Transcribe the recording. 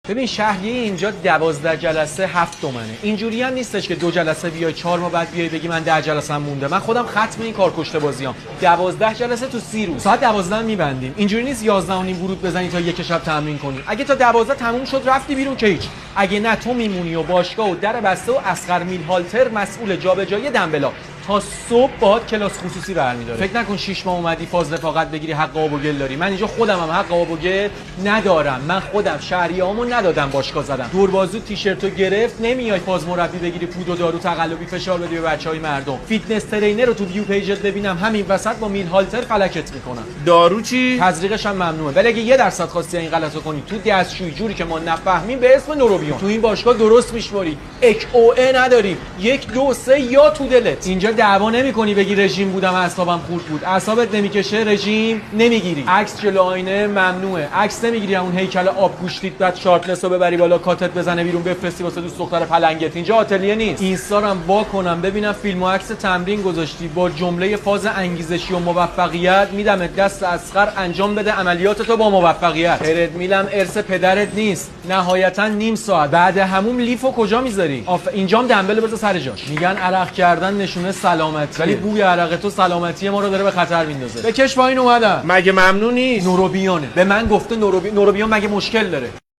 ببین شهریه اینجا 12 جلسه 7 تومنه. اینجوری هم نیستش که 2 جلسه بیای 4 ماه بعد بیای بگی من 10 جلسه مونده. من خودم ختم این کار کشته بازیام. 12 جلسه تو 30 روز. ساعت 12 میبندیم. اینجوری نیست 11 و نیم ورود بزنی تا یک شب تمرین کنی. اگه تا 12 تموم شد رفتی بیرون که هیچ. اگه نه تو میمونی و باشگاه و در بسته و اصغر میل هالتر مسئول جابجایی دمبلا تا صبح باهات کلاس خصوصی برمی‌داره. فکر نکن 6 ماه اومدی فاز رفاقت بگیری حق آب و گل داری. من اینجا خودم هم حق آب و گل ندارم. من خودم شهریه‌امو ندادم باشگاه زدم. دوربازو تیشرتو گرفت نمیای فاز مربی بگیری پود و دارو تقلبی فشار بدی به بچهای مردم. فیتنس ترینر رو تو ویو پیجت ببینم همین وسط با میل هالتر فلکت میکنم. دارو چی؟ تزریقش هم ممنوعه. ولی اگه 1% خواستی این غلطو کنی تو دستشویی جوری که ما نفهمیم به اسم نوروبیون تو این باشگاه درست میشماری. اک او ا نداریم. 1 2 3 یا تو دلت. اینجا دعوا نمی‌کنی بگی رژیم بودم اعصابم خورد بود. اعصابت نمیکشه رژیم نمیگیری. عکس جلو آینه ممنوعه. عکس نمیگیری اون هیکل آب گوشتیت بعد شارتلس رو ببری بالا کاتت بزنه بیرون بفرستی واسه دوست دختر پلنگت. اینجا آتلیه نیست. اینستارم وا کنم ببینم فیلم و عکس تمرین گذاشتی با جمله فاز انگیزشی و موفقیت میدم دست اصغر انجام بده عملیاتتو با موفقیت. تردمیلم ارث پدرت نیست. نهایتا نیم ساعت بعد هموم لیفو کجا میذاری؟ اینجام دنبل بذار سر جاش. میگن عرق کردن نشونه سلامتی ولی بوی عرق تو سلامتی ما رو داره به خطر میندازه. به کش پایین اومدم. مگه ممنون نیست؟ نوروبیونه. به من گفته نوروبیون مگه مشکل داره؟